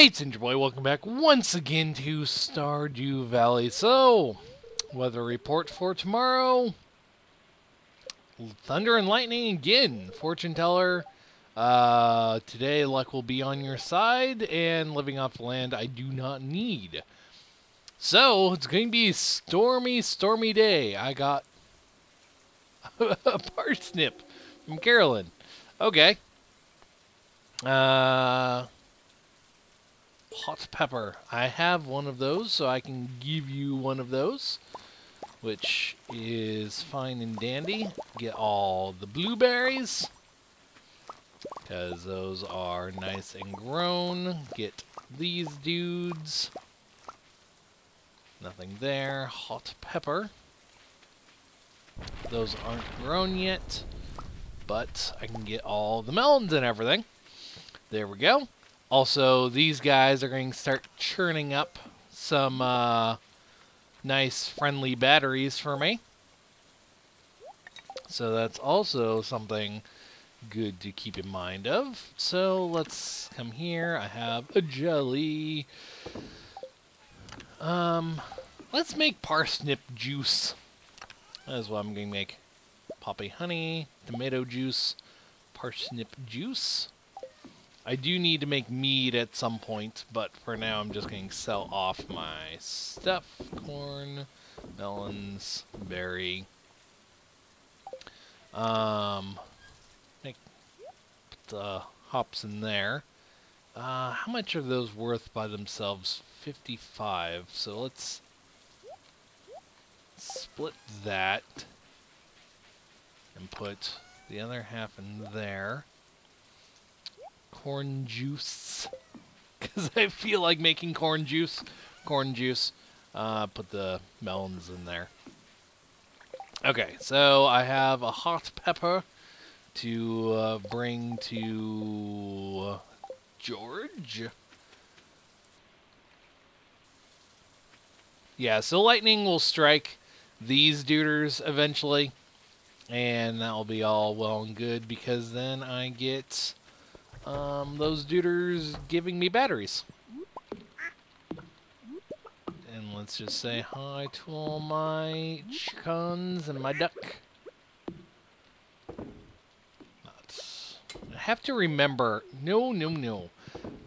Alright, Ginger Boy, welcome back once again to Stardew Valley. So, weather report for tomorrow. Thunder and lightning again. Fortune teller. Today, luck will be on your side, and living off the land I do not need. So, it's going to be a stormy, stormy day. I got a parsnip from Carolyn. Okay. Hot pepper. I have one of those, so I can give you one of those, which is fine and dandy. Get all the blueberries, because those are nice and grown. Get these dudes. Nothing there. Hot pepper. Those aren't grown yet, but I can get all the melons and everything. There we go. Also, these guys are going to start churning up some nice, friendly batteries for me. So that's also something good to keep in mind of. So let's come here. I have a jelly. Let's make parsnip juice. That's what I'm going to make. Poppy honey, tomato juice, parsnip juice. I do need to make mead at some point, but for now I'm just going to sell off my stuff. Corn, melons, berry. Put the hops in there. How much are those worth by themselves? 55. So let's split that and put the other half in there. Corn juice, because I feel like making corn juice. Corn juice. Put the melons in there. Okay, so I have a hot pepper to bring to George. Yeah, so lightning will strike these duders eventually, and that'll be all well and good, because then I get those duders giving me batteries. And let's just say hi to all my chickens and my duck. I have to remember, no,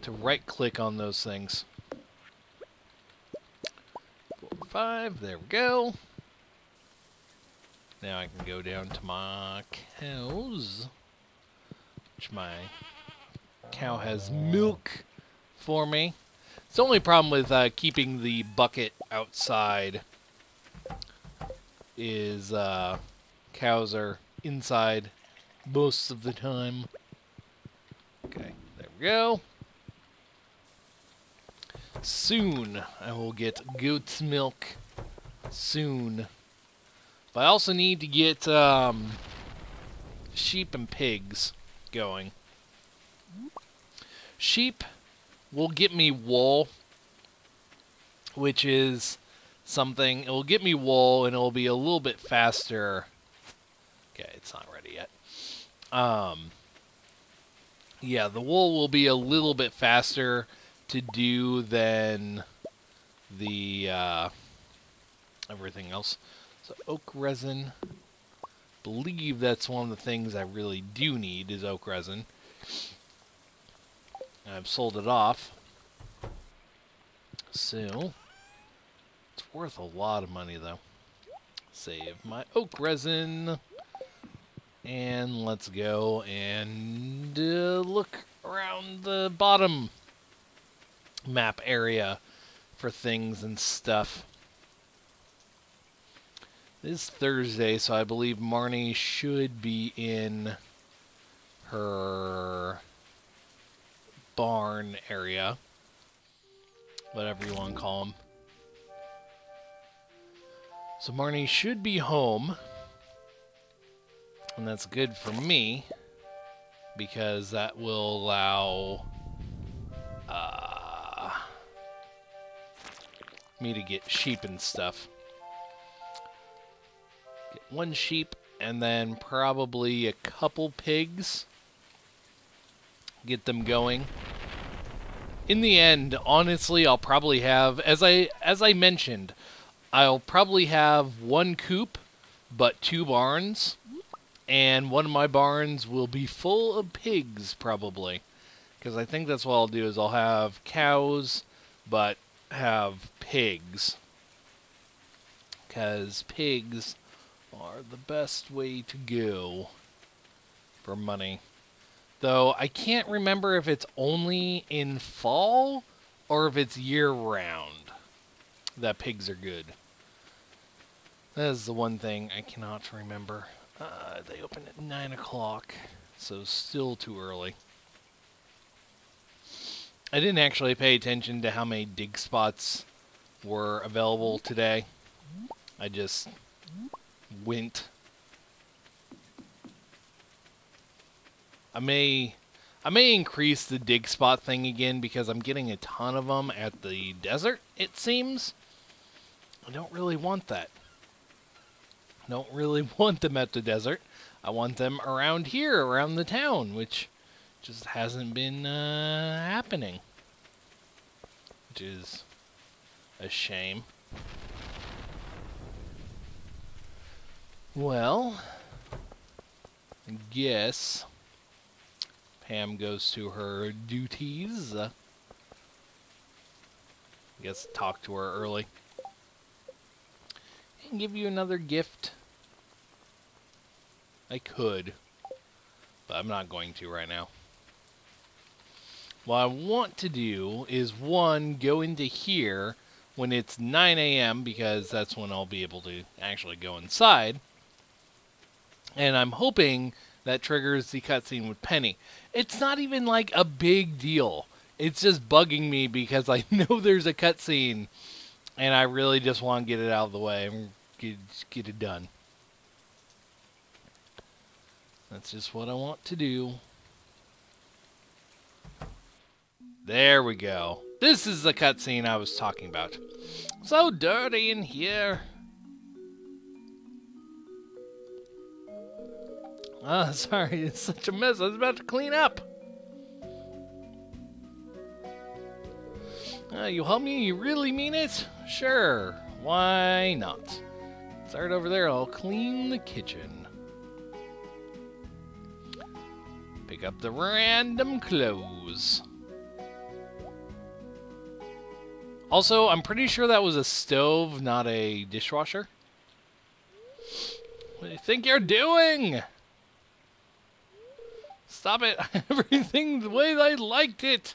to right click on those things. 4, 5, there we go. Now I can go down to my cows, which my cow has milk for me. It's the only problem with keeping the bucket outside is cows are inside most of the time. Okay, there we go. Soon I will get goat's milk. Soon. But I also need to get sheep and pigs going. Sheep will get me wool, which is something. It will get me wool, and it will be a little bit faster. Okay, it's not ready yet. Yeah, the wool will be a little bit faster to do than the everything else. So oak resin. Believe that's one of the things I really do need is oak resin. I've sold it off, so it's worth a lot of money though. Save my oak resin, and let's go and look around the bottom map area for things and stuff. This is Thursday, so I believe Marnie should be in her barn area, whatever you want to call them. So Marnie should be home, and that's good for me, because that will allow me to get sheep and stuff. Get one sheep, and then probably a couple pigs. Get them going. In the end, honestly, I'll probably have, as I mentioned, I'll probably have one coop, but 2 barns, and one of my barns will be full of pigs, probably. Because I think that's what I'll do, is I'll have cows, but have pigs. Because pigs are the best way to go for money. Though, I can't remember if it's only in fall, or if it's year-round that pigs are good. That is the one thing I cannot remember. They open at 9 o'clock, so still too early. I didn't actually pay attention to how many dig spots were available today. I just went. I may increase the dig spot thing again because I'm getting a ton of them at the desert, it seems. I don't really want that. I don't really want them at the desert. I want them around here, around the town, which just hasn't been happening. Which is a shame. Well, I guess Pam goes to her duties. I guess talk to her early. And give you another gift. I could, but I'm not going to right now. What I want to do is, one, go into here when it's 9 a.m. because that's when I'll be able to actually go inside. And I'm hoping that triggers the cutscene with Penny. It's not even like a big deal. It's just bugging me because I know there's a cutscene and I really just want to get it out of the way and get it done. That's just what I want to do. There we go. This is the cutscene I was talking about. So dirty in here. Ah, sorry, it's such a mess. I was about to clean up. You help me? You really mean it? Sure. Why not? Start over there. I'll clean the kitchen. Pick up the random clothes. Also, I'm pretty sure that was a stove, not a dishwasher. What do you think you're doing? Stop it. Everything the way I liked it.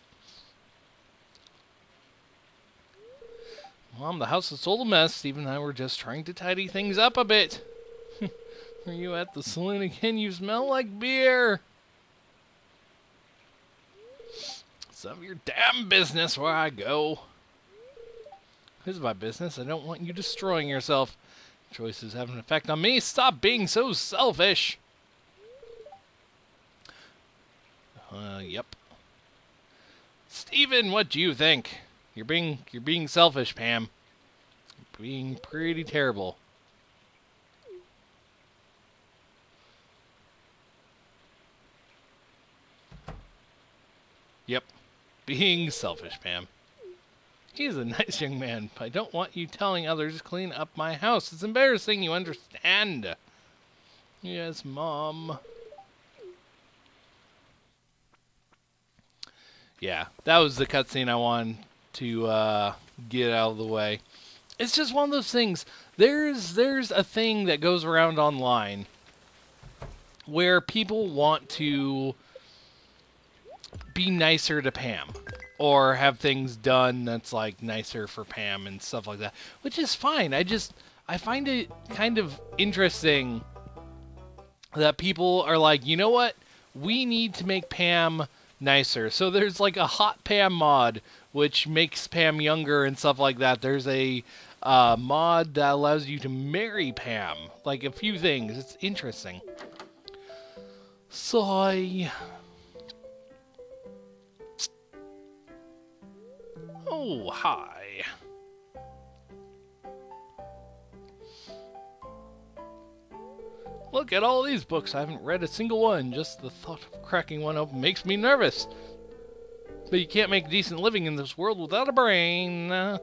Mom, the house is total mess. Steve and I were just trying to tidy things up a bit. Are you at the saloon again? You smell like beer. It's none of your damn business where I go. This is my business. I don't want you destroying yourself. Choices have an effect on me. Stop being so selfish. Yep. Steven, what do you think? You're being selfish, Pam. You're being pretty terrible. Yep. Being selfish, Pam. He's a nice young man, but I don't want you telling others to clean up my house. It's embarrassing, you understand? Yes, Mom. Yeah, that was the cutscene I wanted to get out of the way. It's just one of those things. There's a thing that goes around online where people want to be nicer to Pam, or have things done that's like nicer for Pam and stuff like that, which is fine. I find it kind of interesting that people are like, you know what? We need to make Pam nicer. So there's like a hot Pam mod, which makes Pam younger and stuff like that. There's a mod that allows you to marry Pam. Like a few things. It's interesting. Sigh. Oh, hi. Look at all these books. I haven't read a single one. Just the thought of cracking one open makes me nervous. But you can't make a decent living in this world without a brain. I'm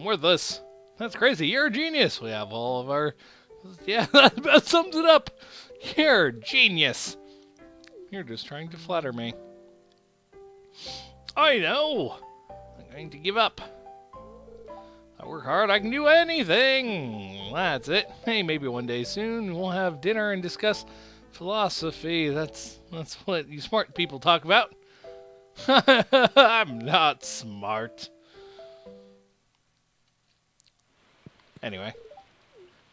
worthless. That's crazy. You're a genius. We have all of our... Yeah, that sums it up. You're a genius. You're just trying to flatter me. I know. I'm going to give up. I work hard. I can do anything. That's it. Hey, maybe one day soon we'll have dinner and discuss philosophy. That's what you smart people talk about. I'm not smart. Anyway,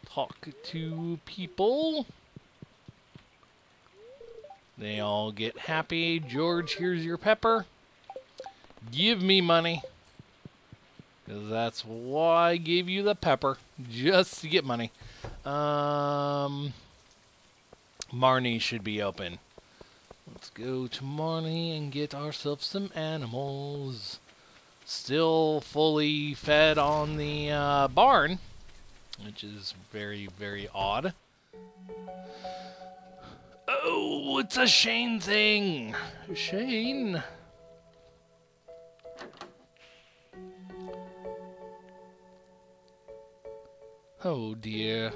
talk to people. They all get happy. George, here's your pepper. Give me money. Because that's why I gave you the pepper. Just to get money. Marnie should be open. Let's go to Marnie and get ourselves some animals. Still fully fed on the barn. Which is very, very odd. Oh, it's a Shane thing. Shane. Oh dear.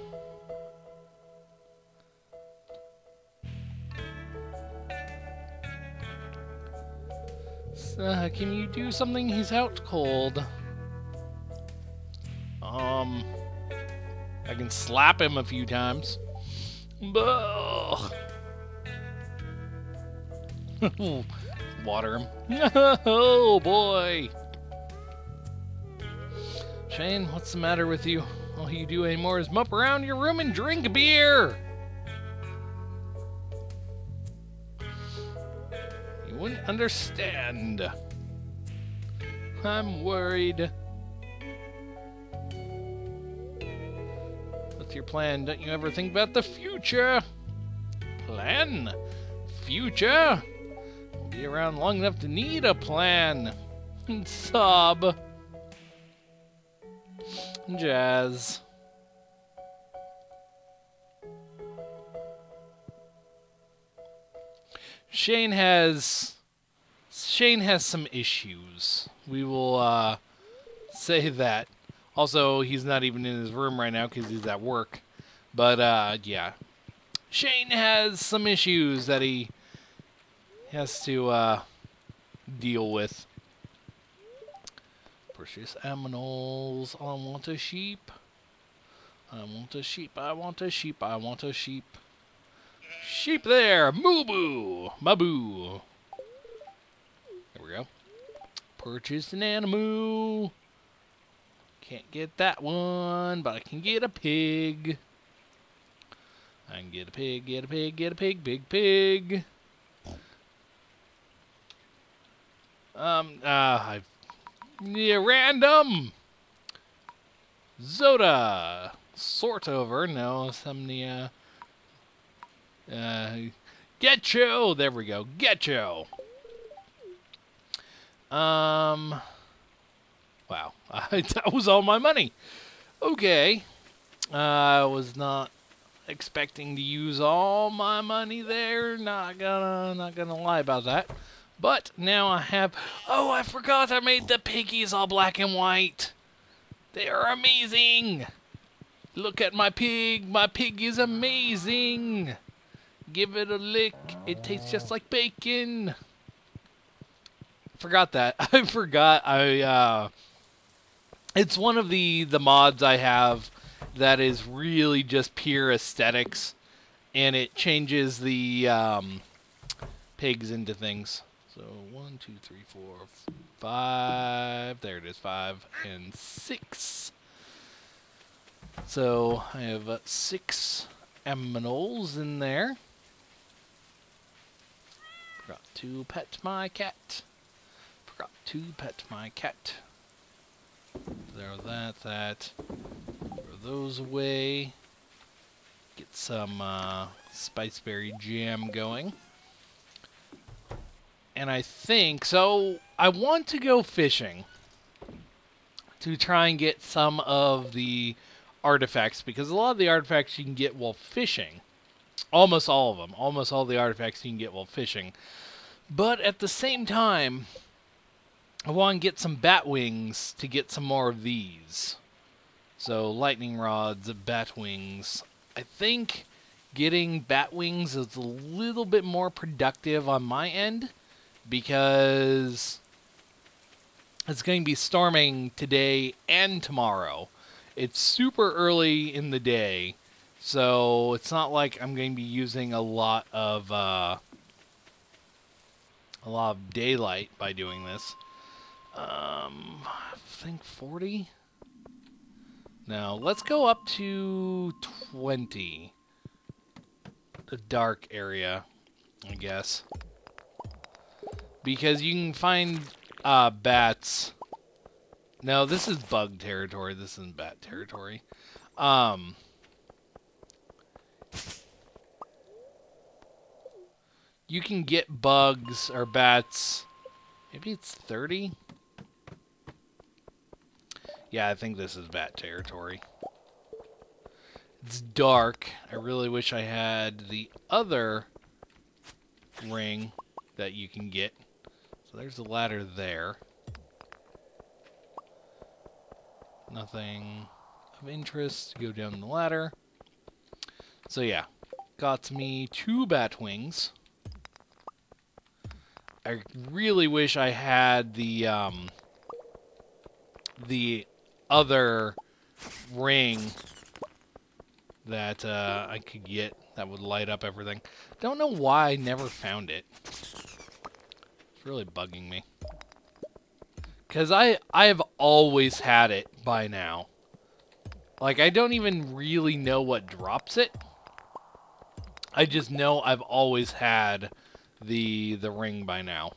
Can you do something? He's out cold. I can slap him a few times. Ugh. Water him. Oh boy. Shane, what's the matter with you? All you do anymore is mup around your room and drink beer. You wouldn't understand. I'm worried. What's your plan? Don't you ever think about the future? Plan? Future? We'll be around long enough to need a plan. Sob. Jazz. Shane has some issues. We will say that. Also, he's not even in his room right now because he's at work. But yeah, Shane has some issues that he has to deal with. Precious animals. I want a sheep. I want a sheep. I want a sheep. I want a sheep. Sheep there. Moo-boo. Maboo. There we go. Purchase an animal. Can't get that one, but I can get a pig. I can get a pig, get a pig, get a pig, big pig. Yeah, random. Zoda. Sort over. No, Getcho. There we go. Getcho. Wow. That was all my money. Okay. I was not expecting to use all my money there. Not gonna lie about that. But now I have... Oh, I forgot I made the piggies all black and white. They are amazing. Look at my pig. My pig is amazing. Give it a lick. It tastes just like bacon. Forgot that. I forgot. It's one of the mods I have that is really just pure aesthetics. And it changes the pigs into things. So 1, 2, 3, 4, 5. There it is, 5 and 6. So I have 6 aminals in there. Forgot to pet my cat. Forgot to pet my cat. Throw that. Throw those away. Get some spiceberry jam going. And I think, so I want to go fishing to try and get some of the artifacts, because a lot of the artifacts you can get while fishing, almost all of them, almost all the artifacts you can get while fishing. But at the same time, I want to get some bat wings to get some more of these. So lightning rods, bat wings. I think getting bat wings is a little bit more productive on my end because it's going to be storming today and tomorrow. It's super early in the day, so it's not like I'm going to be using a lot of daylight by doing this. I think 40. Now let's go up to 20. The dark area, I guess, because you can find bats. No, this is bug territory. This isn't bat territory. You can get bugs or bats. Maybe it's 30? Yeah, I think this is bat territory. It's dark. I really wish I had the other ring that you can get. So there's a ladder there. Nothing of interest to go down the ladder. So yeah, got me 2 bat wings. I really wish I had the other ring that I could get that would light up everything. Don't know why I never found it. It's really bugging me. Because I have always had it by now. Like, I don't even really know what drops it. I just know I've always had the ring by now.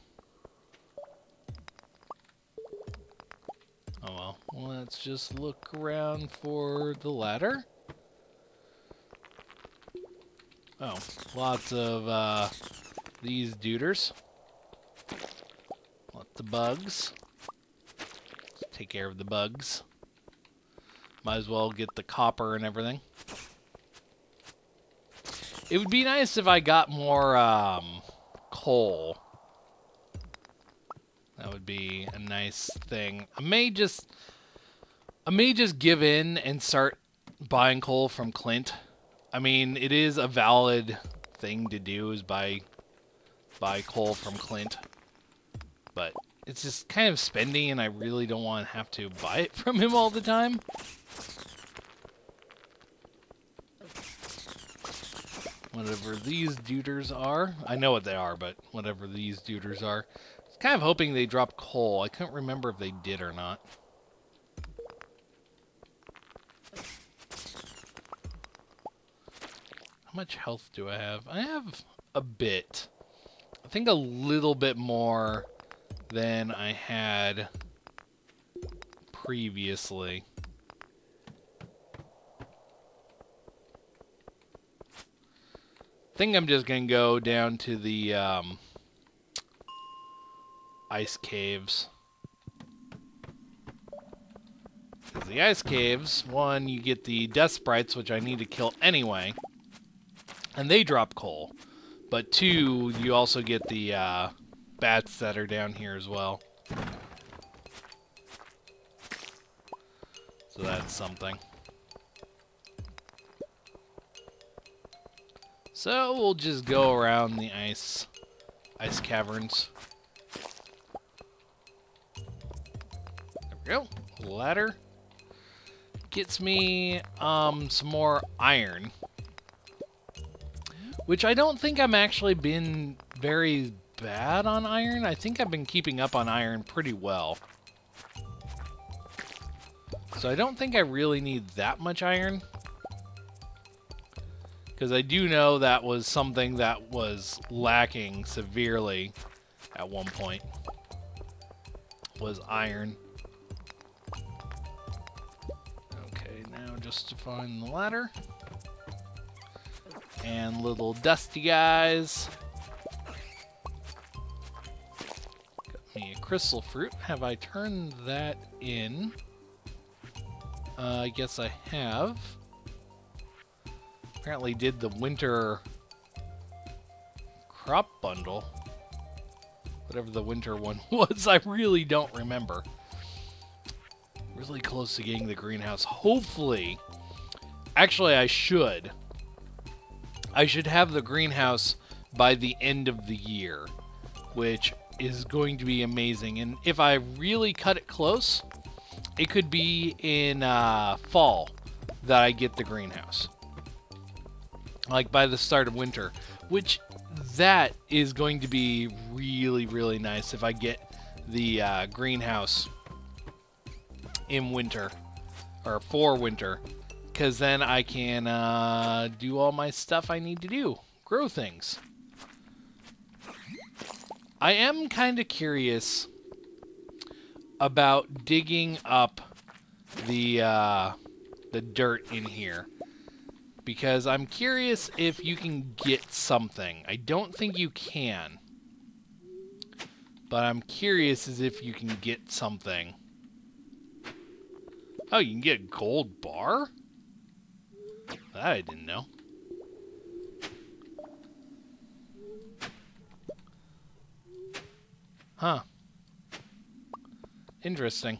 Oh well, let's just look around for the ladder. Oh, lots of these duders. Lots of bugs. Let's take care of the bugs. Might as well get the copper and everything. It would be nice if I got more coal. That would be a nice thing. I may just give in and start buying coal from Clint. I mean, it is a valid thing to do, is buy coal from Clint. But it's just kind of spendy, and I really don't want to have to buy it from him all the time. Whatever these duders are. I know what they are, but whatever these duders are. I was kind of hoping they dropped coal. I couldn't remember if they did or not. How much health do I have? I have a bit. I think a little bit more than I had previously. I think I'm just going to go down to the ice caves. Because the ice caves, one, you get the death sprites, which I need to kill anyway. And they drop coal. But 2, you also get the bats that are down here as well. So that's something. So we'll just go around the ice caverns. There we go. Ladder. Gets me some more iron. Which I don't think I'm actually been very bad on iron. I think I've been keeping up on iron pretty well. So I don't think I really need that much iron. Because I do know that was something that was lacking severely at one point. Was iron. Okay, now just to find the ladder. And little dusty guys. Got me a crystal fruit. Have I turned that in? I guess I have. Apparently did the winter crop bundle. Whatever the winter one was, I really don't remember. Really close to getting the greenhouse. Hopefully. Actually, I should. I should have the greenhouse by the end of the year, which is going to be amazing. And if I really cut it close, it could be in fall that I get the greenhouse. Like by the start of winter, which that is going to be really, really nice if I get the greenhouse in winter, or for winter, because then I can do all my stuff I need to do, grow things. I am kind of curious about digging up the dirt in here, because I'm curious if you can get something. I don't think you can, but I'm curious as if you can get something. Oh, you can get a gold bar? That I didn't know. Huh. Interesting.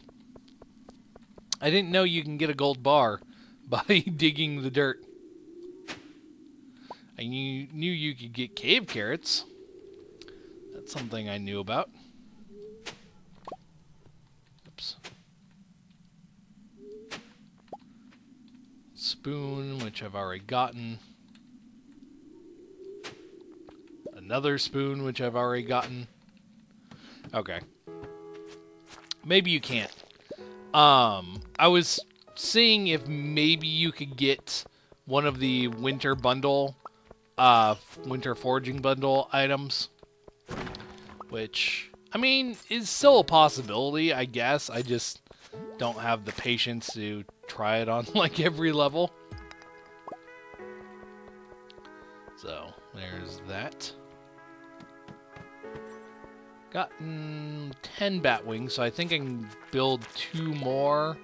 I didn't know you can get a gold bar by digging the dirt. I knew you could get cave carrots. That's something I knew about. Oops. Spoon, which I've already gotten. Another spoon, which I've already gotten. Okay. Maybe you can't. I was seeing if maybe you could get one of the winter bundle, winter foraging bundle items. Which, I mean, is still a possibility, I guess. I just don't have the patience to try it on, like, every level. So, there's that. Gotten 10 bat wings, so I think I can build 2 more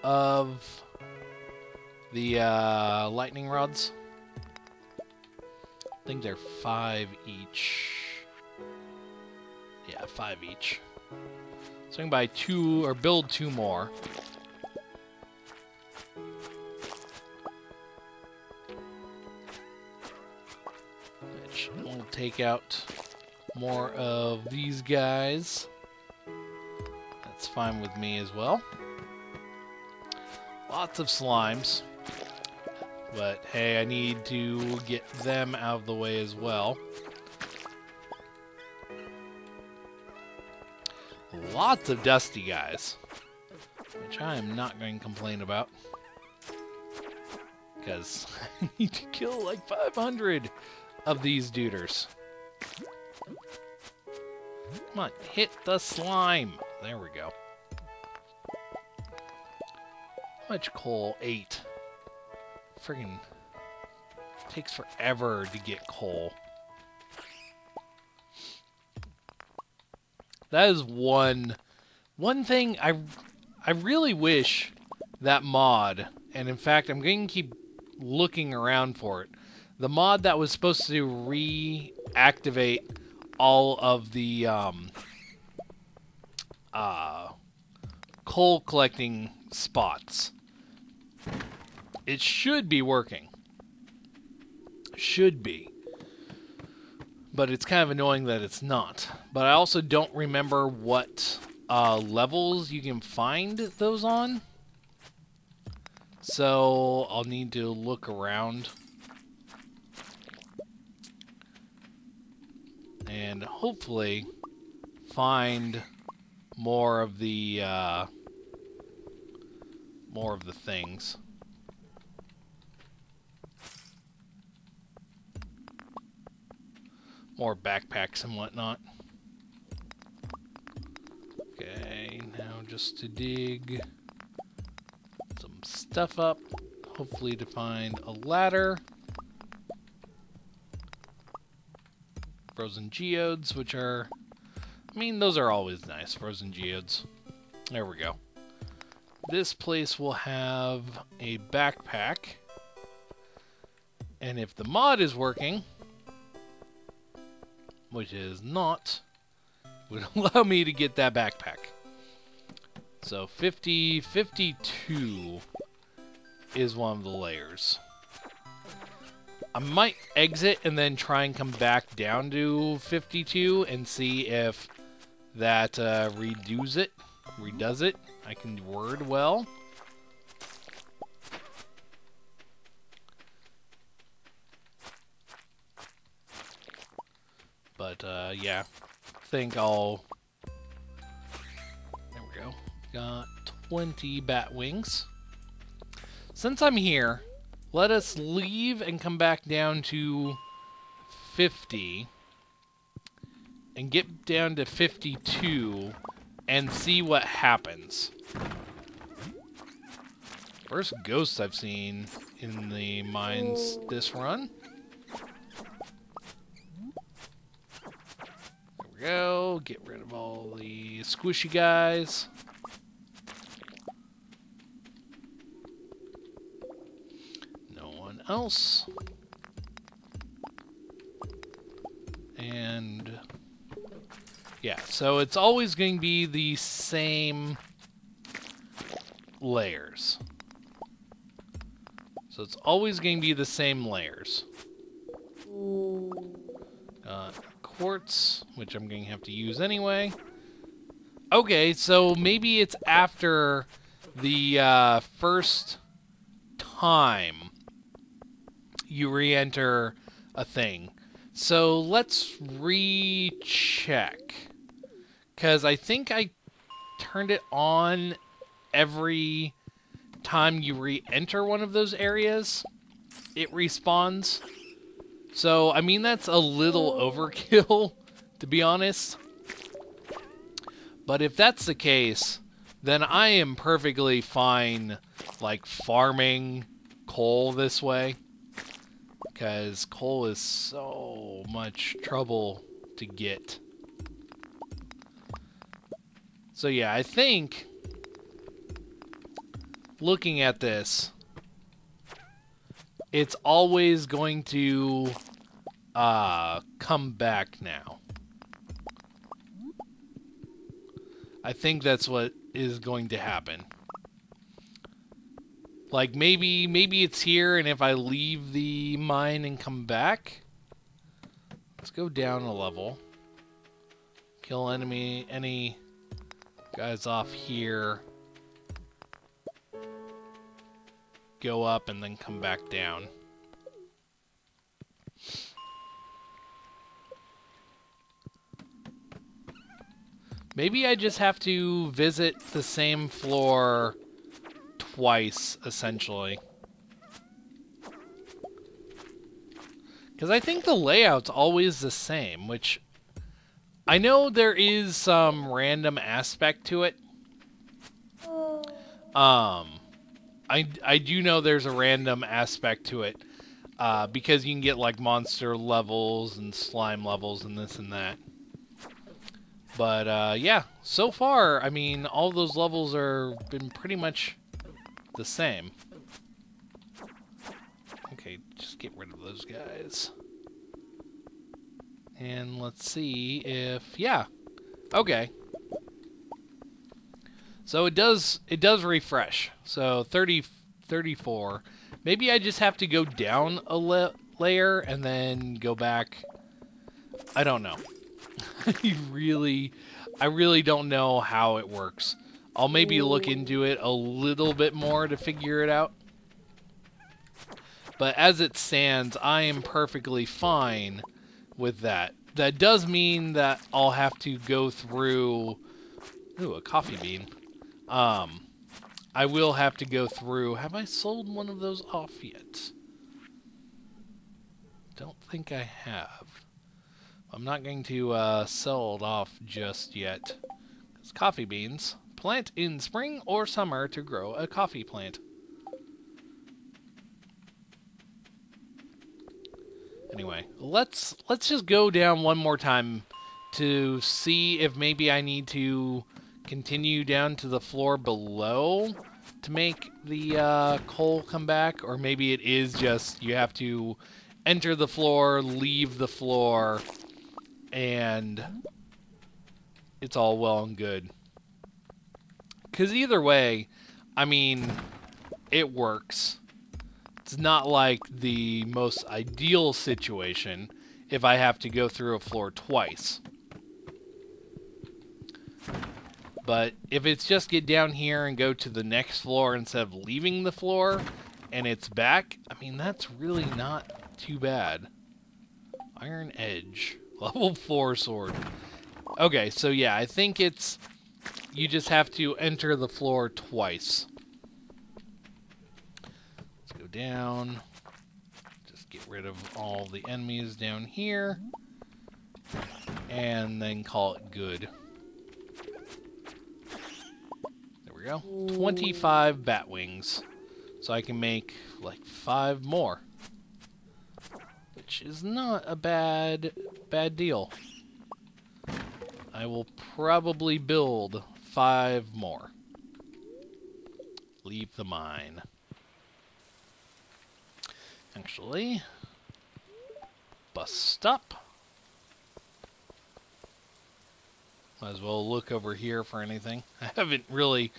of the lightning rods. I think they're 5 each. Yeah, 5 each. So I can buy 2 or build 2 more. Which will take out more of these guys. That's fine with me as well. Lots of slimes. But hey, I need to get them out of the way as well. Lots of dusty guys, which I am not going to complain about, because I need to kill like 500 of these duders. Come on, hit the slime. There we go. How much coal? 8. Friggin' takes forever to get coal. That is one thing I really wish that mod, and in fact I'm going to keep looking around for it. The mod that was supposed to reactivate all of the coal collecting spots. It should be working. Should be. But it's kind of annoying that it's not. But I also don't remember what levels you can find those on. So I'll need to look around. And hopefully find more of the things. More backpacks and whatnot. Okay, now just to dig some stuff up. Hopefully to find a ladder. Frozen geodes, which are... I mean, those are always nice, frozen geodes. There we go. This place will have a backpack. And if the mod is working, which is not, would allow me to get that backpack. So 50, 52 is one of the layers. I might exit and then try and come back down to 52 and see if that redoes it. I can word well. But yeah, I think I'll... There we go. Got 20 bat wings. Since I'm here, let us leave and come back down to 50 and get down to 52 and see what happens. First ghosts I've seen in the mines this run. There we go. Get rid of all the squishy guys. Else. And yeah, so it's always going to be the same layers. So it's always going to be the same layers. Quartz, which I'm going to have to use anyway. Okay, so maybe it's after the first time you re-enter a thing. So let's recheck. Because I think I turned it on every time you re-enter one of those areas. It respawns. So, I mean, that's a little overkill, to be honest. But if that's the case, then I am perfectly fine, like, farming coal this way. Because coal is so much trouble to get. So yeah, I think, looking at this, it's always going to come back now. I think that's what is going to happen. Like, maybe it's here, and if I leave the mine and come back... Let's go down a level. Kill any guys off here. Go up, and then come back down. Maybe I just have to visit the same floor twice, essentially. Because I think the layout's always the same, which I know there is some random aspect to it. I do know there's a random aspect to it, because you can get like monster levels and slime levels and this and that. But yeah, so far, I mean, all those levels are been pretty much the same. Okay, just get rid of those guys. And let's see if... Yeah. Okay. So it does refresh. So 34. Maybe I just have to go down a layer and then go back. I don't know. I really don't know how it works. I'll maybe look into it a little bit more to figure it out. But as it stands, I am perfectly fine with that. That does mean that I'll have to go through... Ooh, a coffee bean. I will have to go through... Have I sold one of those off yet? Don't think I have. I'm not going to sell it off just yet. Because coffee beans... Plant in spring or summer to grow a coffee plant. Anyway, let's just go down one more time to see if maybe I need to continue down to the floor below to make the coal come back, or maybe it is just you have to enter the floor, leave the floor, and it's all well and good. Because either way, I mean, it works. It's not like the most ideal situation if I have to go through a floor twice. But if it's just get down here and go to the next floor instead of leaving the floor and it's back, I mean, that's really not too bad. Iron Edge. Level 4 sword. Okay, so yeah, I think it's... You just have to enter the floor twice. Let's go down. Just get rid of all the enemies down here. And then call it good. There we go. 25 bat wings. So I can make, like, 5 more. Which is not a bad deal. I will probably build 5 more. Leave the mine. Actually, bus stop. Might as well look over here for anything. I haven't really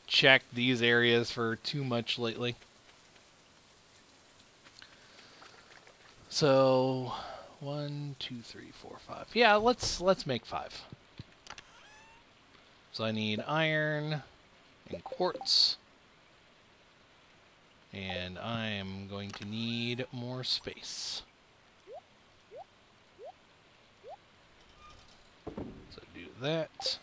checked these areas for too much lately. So, 1, 2, 3, 4, 5. Yeah, let's make 5. So I need iron and quartz. And I am going to need more space. So do that.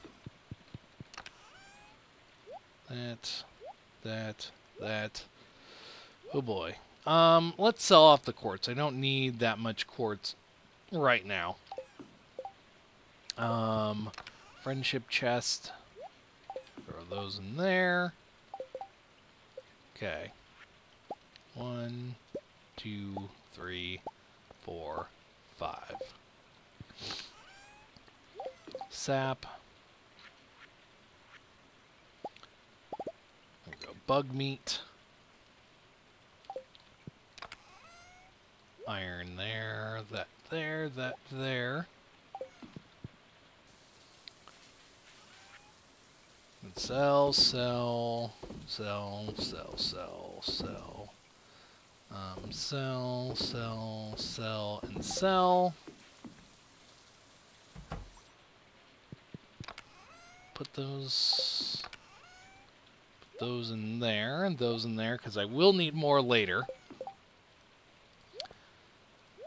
That. Oh boy. Let's sell off the quartz. I don't need that much quartz right now. Friendship chest. Throw those in there. Okay. 1, 2, 3, 4, 5. Sap. There we go. Bug meat. Iron there. That there. That there. And sell. Sell, and sell. Put those in there, and those in there, because I will need more later.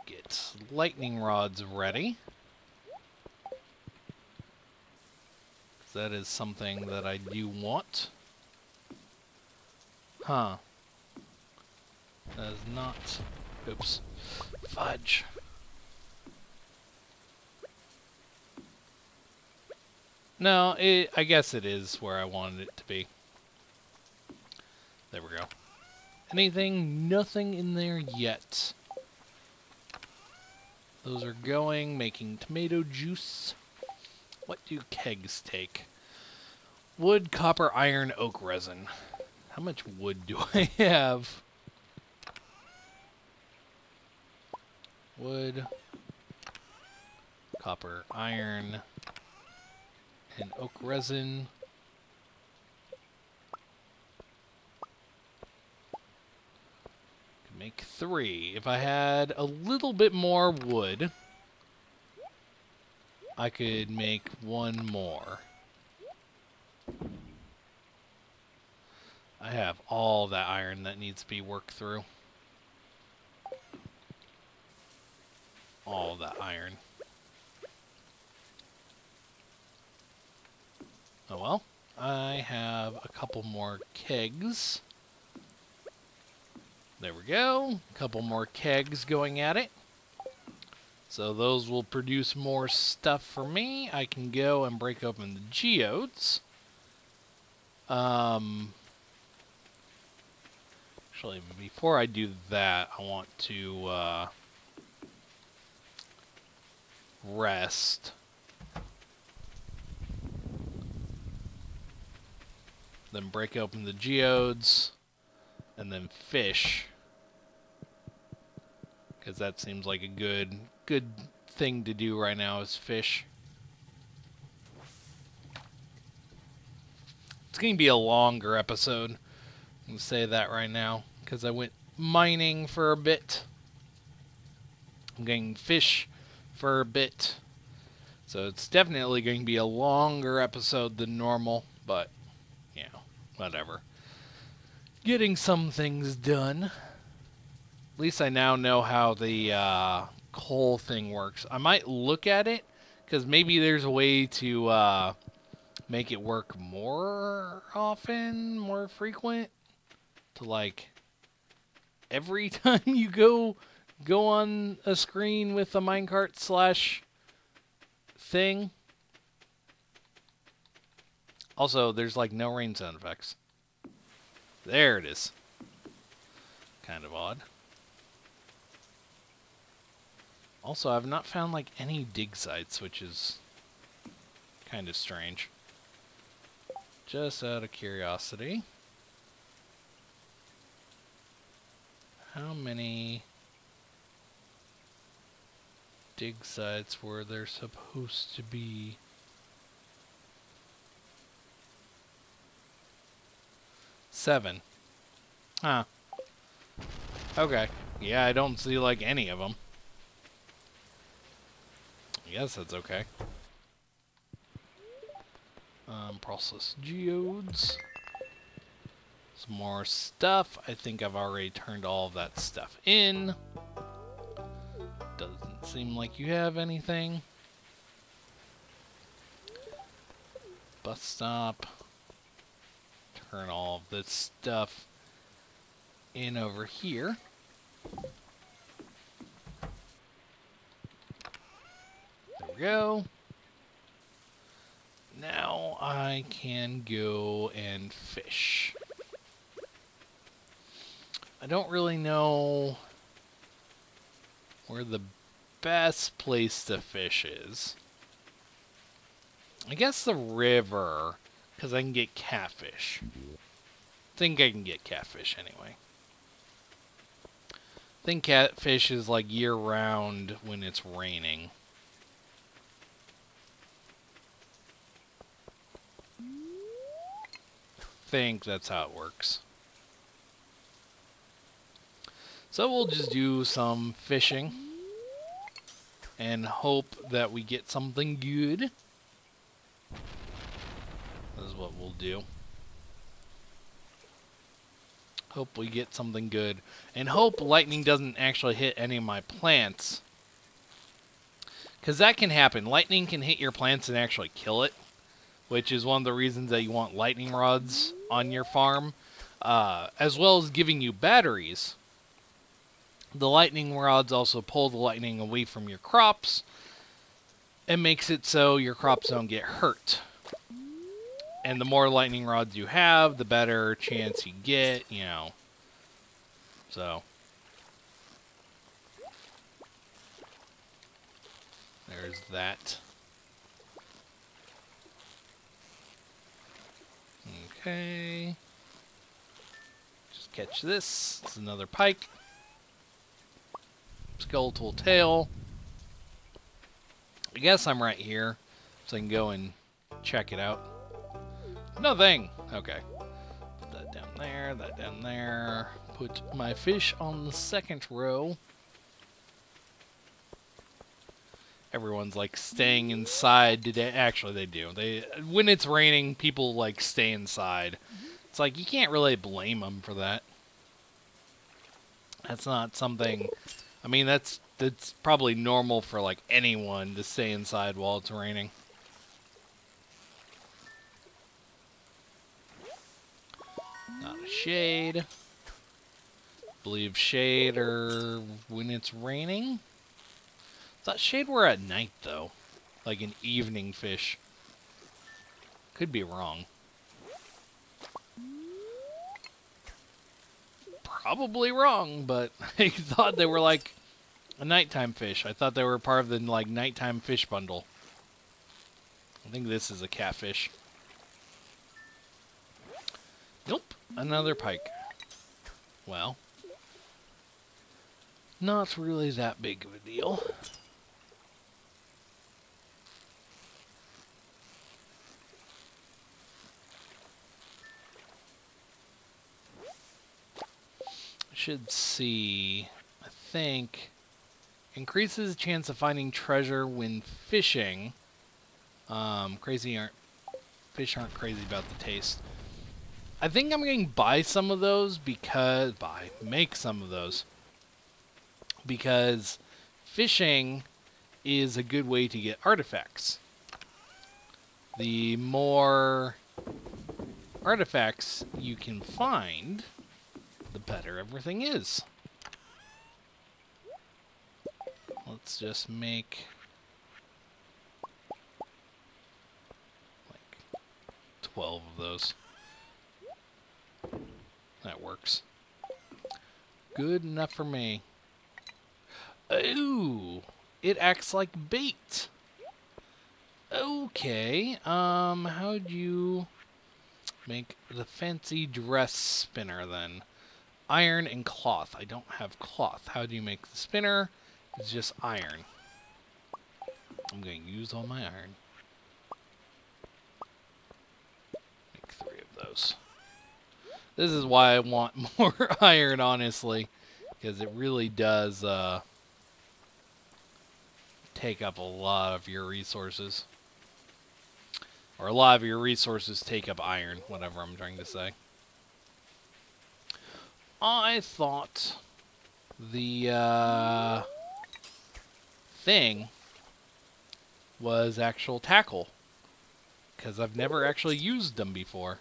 Get lightning rods ready. That is something that I do want. Huh. That is not... Oops. Fudge. No, I guess it is where I wanted it to be. There we go. Anything? Nothing in there yet. Those are going, making tomato juice. What do kegs take? Wood, copper, iron, oak resin. How much wood do I have? Wood, copper, iron, and oak resin. Can make 3. If I had a little bit more wood, I could make 1 more. I have all that iron that needs to be worked through. All that iron. Oh well. I have a couple more kegs. There we go. A couple more kegs going at it. So those will produce more stuff for me. I can go and break open the geodes. Actually, before I do that, I want to rest. Then break open the geodes, and then fish. Because that seems like a good thing to do right now is fish. It's going to be a longer episode. I'm going to say that right now, because I went mining for a bit. I'm getting fish for a bit. So it's definitely going to be a longer episode than normal, but, you know, whatever. Getting some things done. At least I now know how the coal thing works. I might look at it, because maybe there's a way to make it work more often, more frequent, to like every time you go on a screen with a minecart slash thing. Also, there's like no rain sound effects. There it is. Kind of odd. Also, I've not found like any dig sites, which is kind of strange. Just out of curiosity. How many dig sites were there supposed to be? 7. Huh. Okay. Yeah, I don't see like any of them. I guess that's okay. Process geodes. Some more stuff. I think I've already turned all of that stuff in. Doesn't seem like you have anything. Bus stop. Turn all of this stuff in over here. There we go. Now I can go and fish. I don't really know where the best place to fish is. I guess the river, because I can get catfish. I think I can get catfish anyway. I think catfish is like year-round when it's raining. I think that's how it works. So we'll just do some fishing and hope that we get something good. This is what we'll do. Hope we get something good. And hope lightning doesn't actually hit any of my plants. Because that can happen. Lightning can hit your plants and actually kill it. Which is one of the reasons that you want lightning rods on your farm. As well as giving you batteries. The lightning rods also pull the lightning away from your crops. And makes it so your crops don't get hurt. And the more lightning rods you have, the better chance you get, you know. So. There's that. Okay. Just catch this. It's another pike. Skeletal tail. I guess I'm right here, so I can go and check it out. Nothing! Okay. Put that down there, that down there. Put my fish on the second row. Everyone's like staying inside today. Actually, they do. When it's raining, people like stay inside. It's like you can't really blame them for that. That's not something. I mean, that's probably normal for like anyone to stay inside while it's raining. Not a shade. Believe shade or when it's raining. Thought shade were at night though, like an evening fish. Could be wrong. Probably wrong, but I thought they were like a nighttime fish. I thought they were part of the like nighttime fish bundle. I think this is a catfish. Nope, another pike. Well, not really that big of a deal. should see, I think, increases chance of finding treasure when fishing. Fish aren't crazy about the taste. I think I'm going to buy some of those because, make some of those. Because fishing is a good way to get artifacts. The more artifacts you can find, the better everything is. Let's just make like 12 of those. That works. Good enough for me. Ooh, it acts like bait. Okay, how'd you make the fancy dress spinner then? Iron and cloth. I don't have cloth. How do you make the spinner? It's just iron. I'm going to use all my iron. Make 3 of those. This is why I want more iron, honestly, because it really does take up a lot of your resources. Or a lot of your resources take up iron, whatever I'm trying to say. I thought the thing was actual tackle, because I've never actually used them before.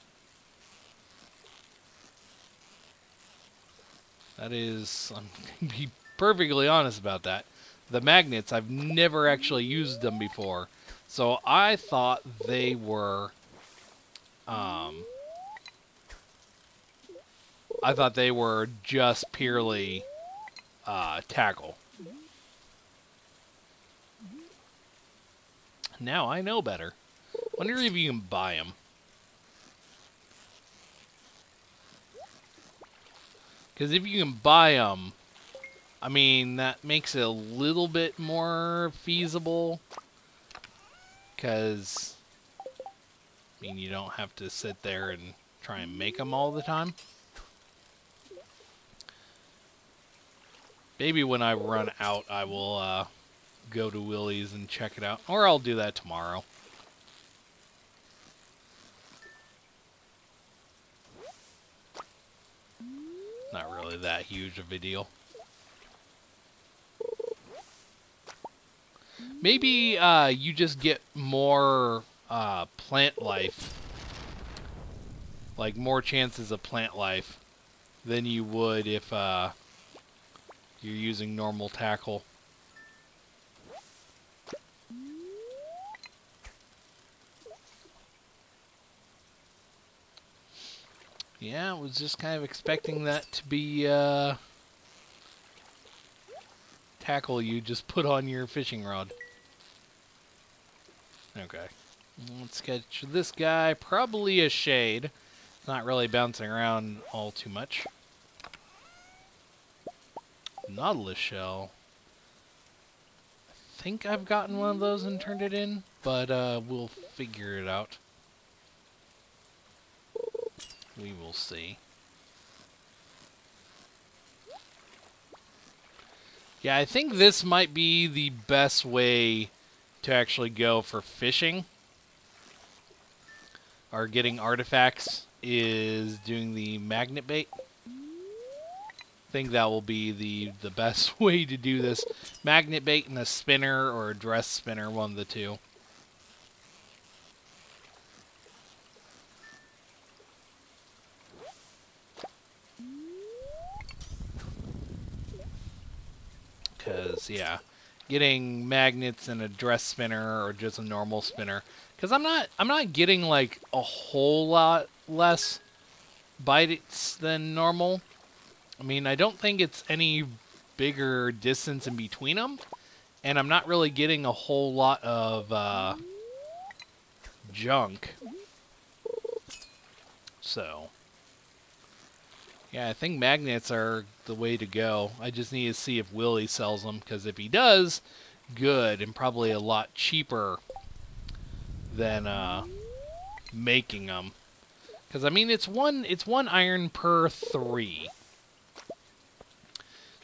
That is, I'm going to be perfectly honest about that. The magnets, I've never actually used them before. So I thought they were, just purely tackle. Now I know better. Wonder if you can buy them. Because if you can buy them, I mean, that makes it a little bit more feasible. Because, I mean, you don't have to sit there and try and make them all the time. Maybe when I run out, I will go to Willie's and check it out. Or I'll do that tomorrow. Not really that huge of a deal. Maybe you just get more plant life. Like more chances of plant life than you would if you're using normal tackle. Yeah, I was just kind of expecting that to be tackle you just put on your fishing rod. Okay. Let's catch this guy. Probably a shade. Not really bouncing around all too much. Nautilus shell. I think I've gotten one of those and turned it in, but we'll figure it out. We will see. Yeah, I think this might be the best way to actually go for fishing. Or getting artifacts is doing the magnet bait. I think that will be the best way to do this. Magnet bait and a spinner or a dress spinner, one of the two. Because, yeah, getting magnets and a dress spinner or just a normal spinner. Because I'm not getting, like, a whole lot less bites than normal. I mean, I don't think it's any bigger distance in between them. And I'm not really getting a whole lot of junk. So, yeah, I think magnets are the way to go. I just need to see if Willie sells them, because if he does, good, and probably a lot cheaper than making them. Because I mean, it's one iron per 3.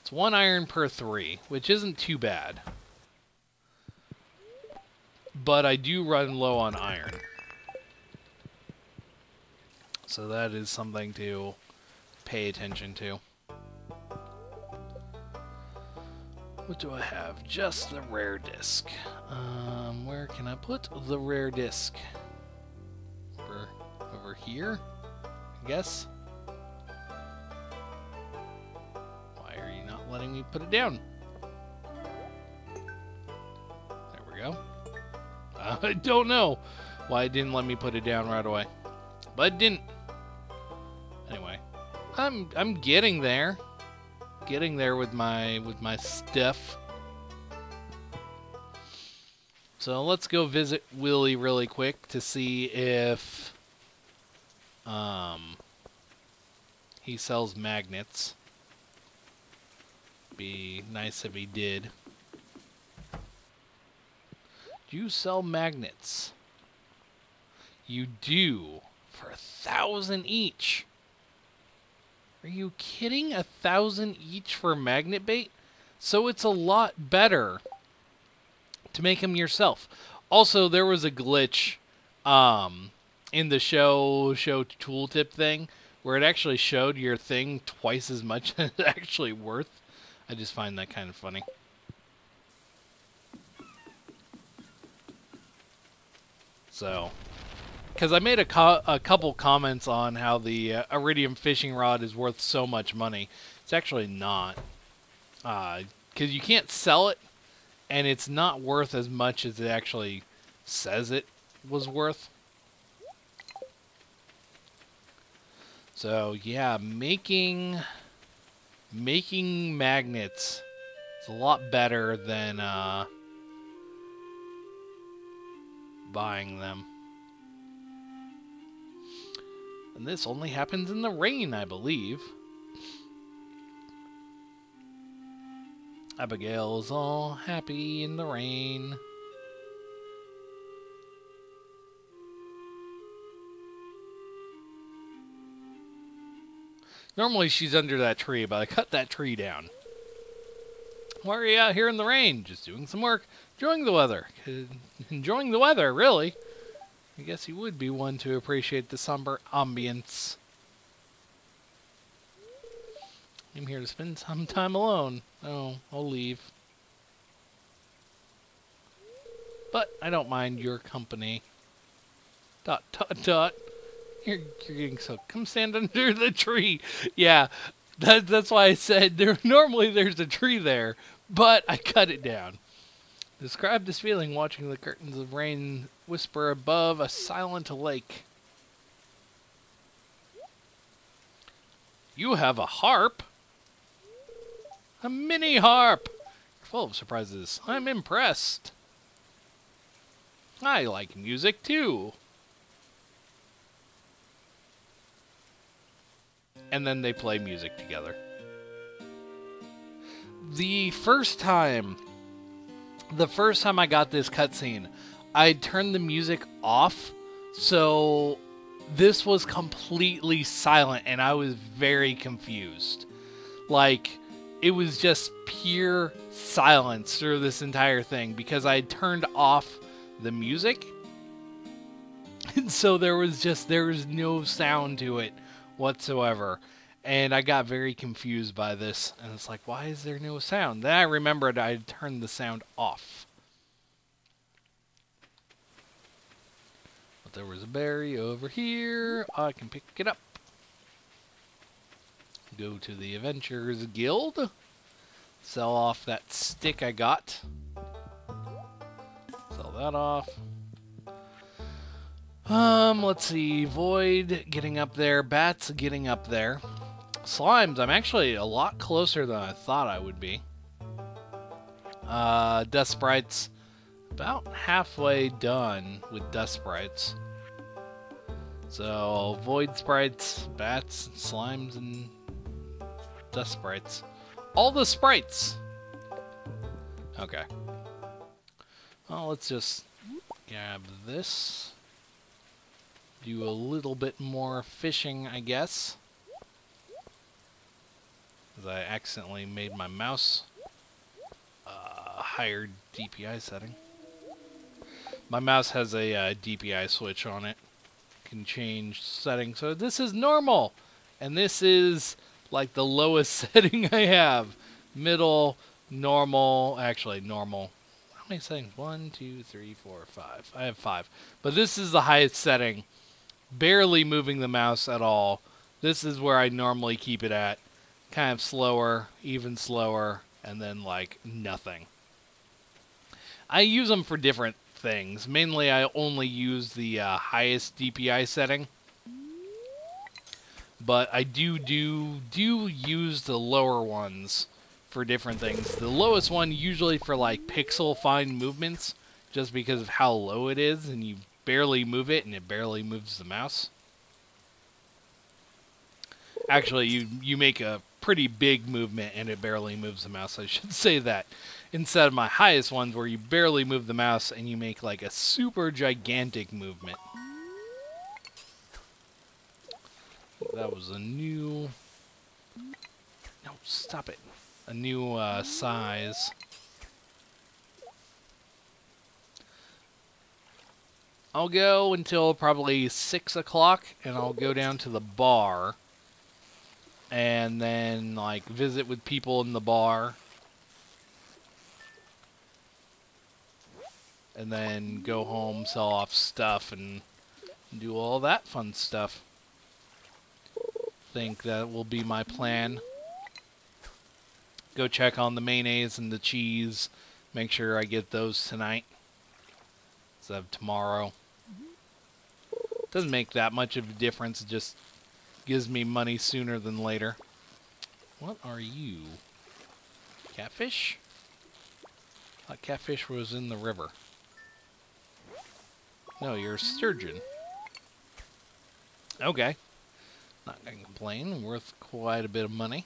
It's 1 iron per 3, which isn't too bad. But I do run low on iron. So that is something to pay attention to. What do I have? Just the rare disc. Where can I put the rare disc? Over here, I guess. Why are you not letting me put it down? There we go. I don't know why it didn't let me put it down right away, but it didn't. Anyway, I'm getting there. Getting there with my stuff. So let's go visit Willie really quick to see if he sells magnets. Be nice if he did. Do you sell magnets? You do, for 1,000 each. Are you kidding? 1,000 each for magnet bait? So it's a lot better to make them yourself. Also, there was a glitch in the show tooltip thing where it actually showed your thing twice as much as it's actually worth. I just find that kind of funny. So, because I made a couple comments on how the iridium fishing rod is worth so much money. It's actually not. Because you can't sell it, and it's not worth as much as it actually says it was worth. So, yeah, making magnets is a lot better than buying them. And this only happens in the rain, I believe. Abigail's all happy in the rain. Normally she's under that tree, but I cut that tree down. Why are you out here in the rain? Just doing some work. Enjoying the weather. Enjoying the weather, really. I guess you would be one to appreciate the somber ambience. I'm here to spend some time alone. Oh, I'll leave. But I don't mind your company. ... You're getting so... Come stand under the tree. Yeah, that's why I said normally there's a tree there, but I cut it down. Describe this feeling watching the curtains of rain whisper above a silent lake. You have a harp? A mini harp! Full of surprises. I'm impressed. I like music too. And then they play music together. The first time I got this cutscene, I turned the music off, so this was completely silent, and I was very confused. Like, it was just pure silence through this entire thing, because I had turned off the music, and so there was no sound to it whatsoever. And I got very confused by this, and it's like, why is there no sound? Then I remembered I had turned the sound off. But there was a berry over here. I can pick it up. Go to the Adventurers Guild. Sell off that stick I got. Sell that off. Let's see. Void getting up there. Bats getting up there. Slimes, I'm actually a lot closer than I thought I would be. Dust Sprites, about halfway done with Dust Sprites. So, Void Sprites, Bats, Slimes, and Dust Sprites. All the sprites! Okay. Well, let's just grab this. Do a little bit more fishing, I guess. Because I accidentally made my mouse higher DPI setting. My mouse has a DPI switch on it. Can change settings. So this is normal. And this is like the lowest setting I have. Middle, normal, actually normal. How many settings? 1, 2, 3, 4, 5. I have 5. But this is the highest setting. Barely moving the mouse at all. This is where I normally keep it at. Kind of slower, even slower, and then like nothing. I use them for different things. Mainly I only use the highest DPI setting. But I do use the lower ones for different things. The lowest one usually for like pixel fine movements, just because of how low it is, and you barely move it and it barely moves the mouse. Actually, you make a pretty big movement and it barely moves the mouse. I should say that. Instead of my highest ones where you barely move the mouse and you make like a super gigantic movement. That was a new... No, stop it. A new size. I'll go until probably 6 o'clock, and I'll go down to the bar. And then, like, visit with people in the bar. And then go home, sell off stuff, and do all that fun stuff. Think that will be my plan. Go check on the mayonnaise and the cheese. Make sure I get those tonight instead of tomorrow. Doesn't make that much of a difference. It just gives me money sooner than later. What are you? Catfish? I thought catfish was in the river. No, you're a sturgeon. Okay. Not gonna complain. Worth quite a bit of money.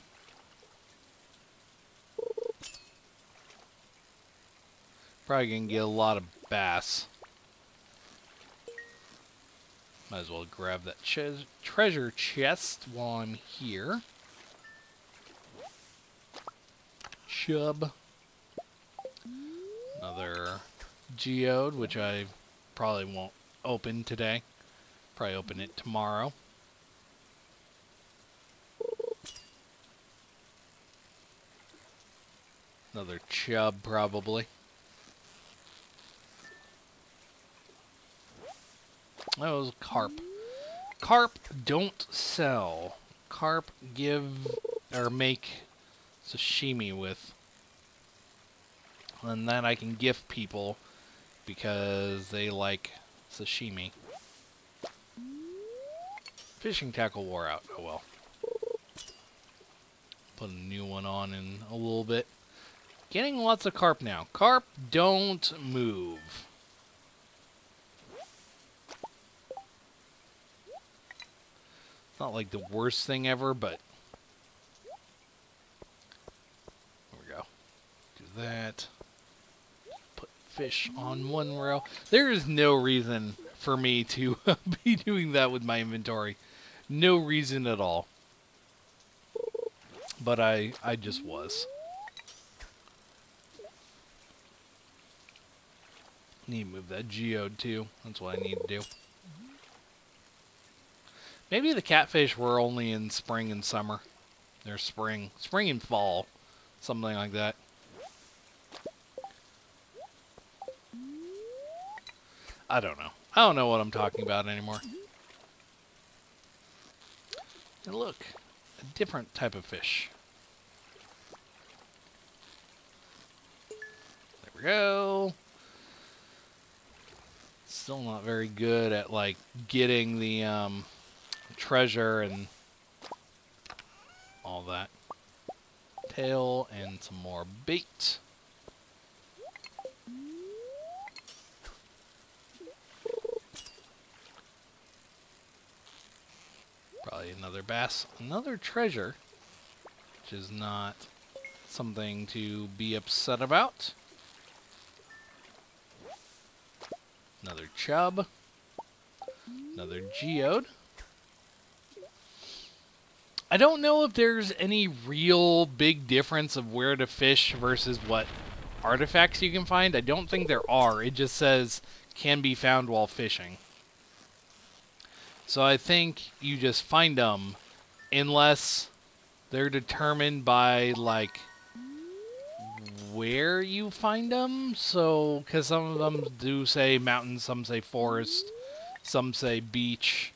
Probably gonna get a lot of bass. Might as well grab that treasure chest while I'm here. Chub. Another geode, which I probably won't open today. Probably open it tomorrow. Another chub, probably. That was carp. Carp don't sell. Carp give or make sashimi with. And that I can gift people because they like sashimi. Fishing tackle wore out. Oh well. Put a new one on in a little bit. Getting lots of carp now. Carp don't move. Not like the worst thing ever, but there we go. Do that. Put fish on one row. There is no reason for me to be doing that with my inventory. No reason at all. But I just was. Need to move that geode too. That's what I need to do. Maybe the catfish were only in spring and summer. They're spring and fall. Something like that. I don't know. I don't know what I'm talking about anymore. And look, a different type of fish. There we go. Still not very good at like getting the treasure and all that. Tail and some more bait. Probably another bass, another treasure, which is not something to be upset about. Another chub. Another geode. I don't know if there's any real big difference of where to fish versus what artifacts you can find. I don't think there are. It just says can be found while fishing. So I think you just find them unless they're determined by, like, where you find them. So, because some of them do say mountain, some say forest, some say beach,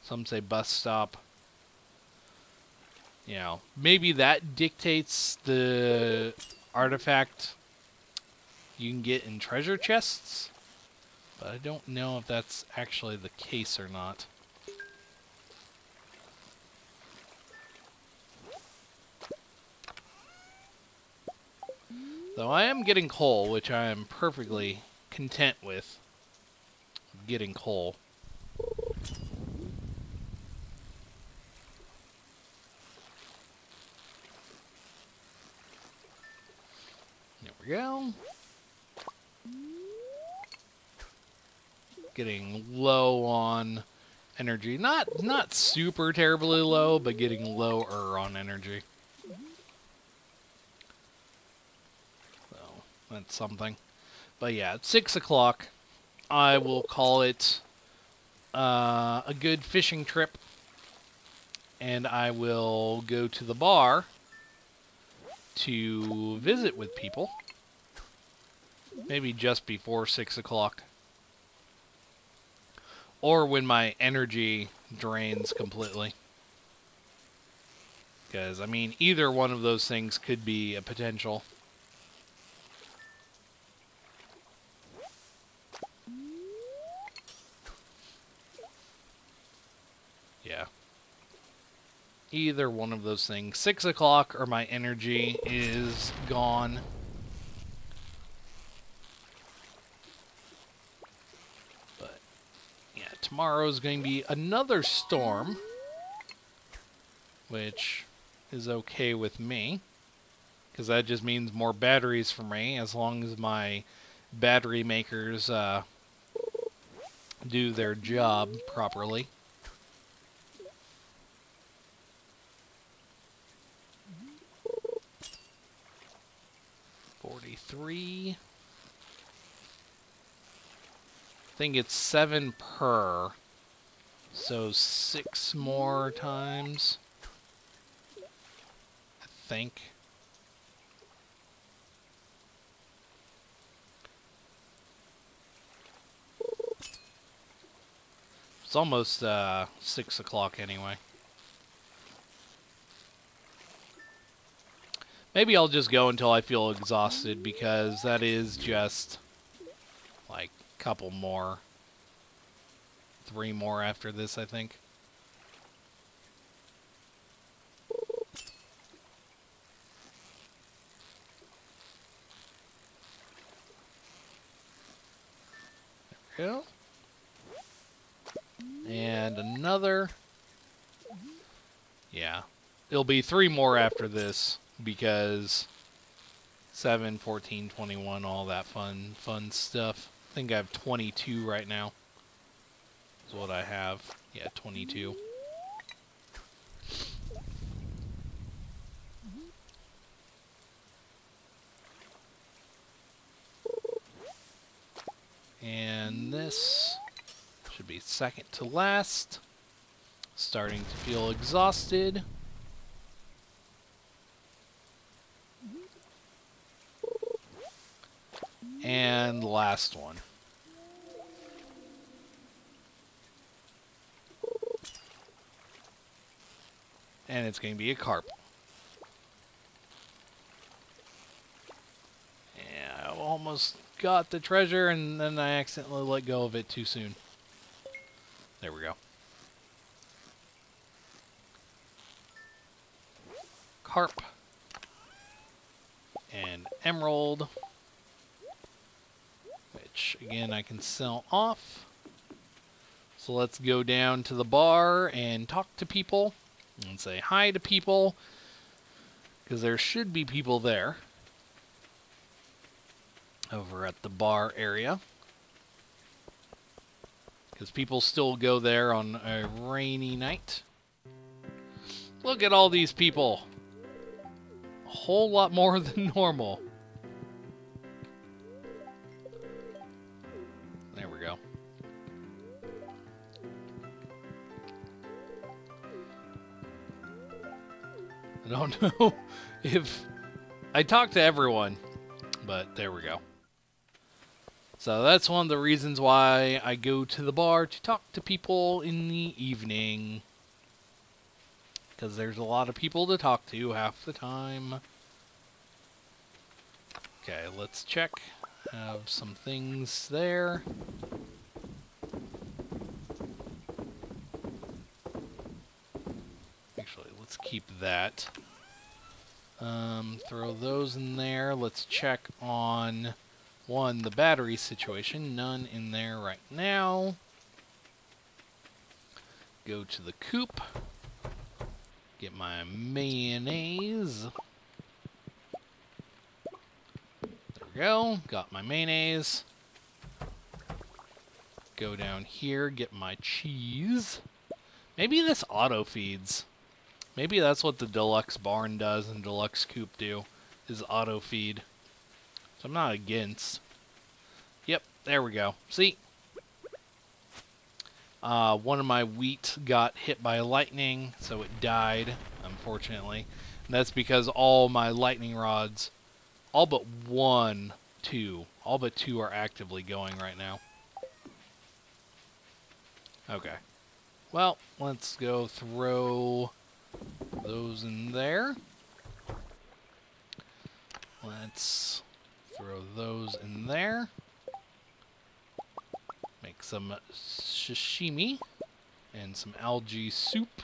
some say bus stop. You know, maybe that dictates the artifact you can get in treasure chests, but I don't know if that's actually the case or not. Though I am getting coal, which I am perfectly content with getting coal. There we go. Getting low on energy. Not super terribly low, but getting lower on energy. So, that's something. But yeah, at 6 o'clock, I will call it a good fishing trip. And I will go to the bar to visit with people. Maybe just before 6 o'clock. Or when my energy drains completely. Because, I mean, either one of those things could be a potential. Yeah. Either one of those things. 6 o'clock or my energy is gone. But, yeah, tomorrow's going to be another storm. Which is okay with me. Because that just means more batteries for me, as long as my battery makers do their job properly. I think it's 7 per, so 6 more times, I think. It's almost 6 o'clock anyway. Maybe I'll just go until I feel exhausted, because that is just, like, a couple more. 3 more after this, I think. There we go. And another. Yeah. It'll be 3 more after this. Because 7, 14, 21, all that fun stuff. I think I have 22 right now. Is what I have. Yeah, 22. And this should be second to last. Starting to feel exhausted. And last one. And it's going to be a carp. Yeah, I almost got the treasure, and then I accidentally let go of it too soon. There we go. Carp. And emerald. Which, again, I can sell off. So let's go down to the bar and talk to people. And say hi to people. Because there should be people there. Over at the bar area. Because people still go there on a rainy night. Look at all these people. A whole lot more than normal. There we go. I don't know if... I talked to everyone, but there we go. So that's one of the reasons why I go to the bar to talk to people in the evening. Because there's a lot of people to talk to half the time. Okay, let's check. Have some things there. Actually, let's keep that. Throw those in there. Let's check on, one, the battery situation. None in there right now. Go to the coop. Get my mayonnaise. There we go. Got my mayonnaise. Go down here, get my cheese. Maybe this auto feeds. Maybe that's what the deluxe barn does and deluxe coop do, is auto feed. So I'm not against. Yep, there we go. See? One of my wheat got hit by lightning, so it died, unfortunately. And that's because all my lightning rods, all but two are actively going right now. Okay. Well, let's go throw those in there. Let's throw those in there. Make some sashimi and some algae soup.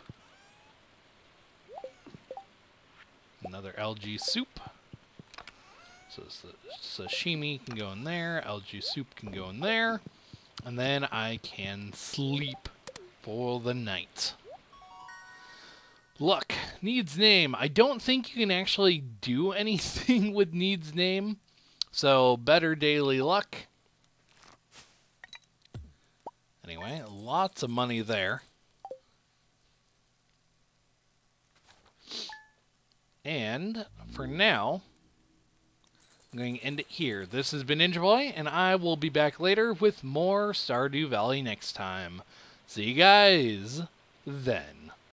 Another algae soup. So sashimi can go in there, algae soup can go in there, and then I can sleep for the night. Luck. Needs name. I don't think you can actually do anything with needs name. So, better daily luck. Anyway, lots of money there. And, for now, I'm going to end it here. This has been Ninja Boy, and I will be back later with more Stardew Valley next time. See you guys then.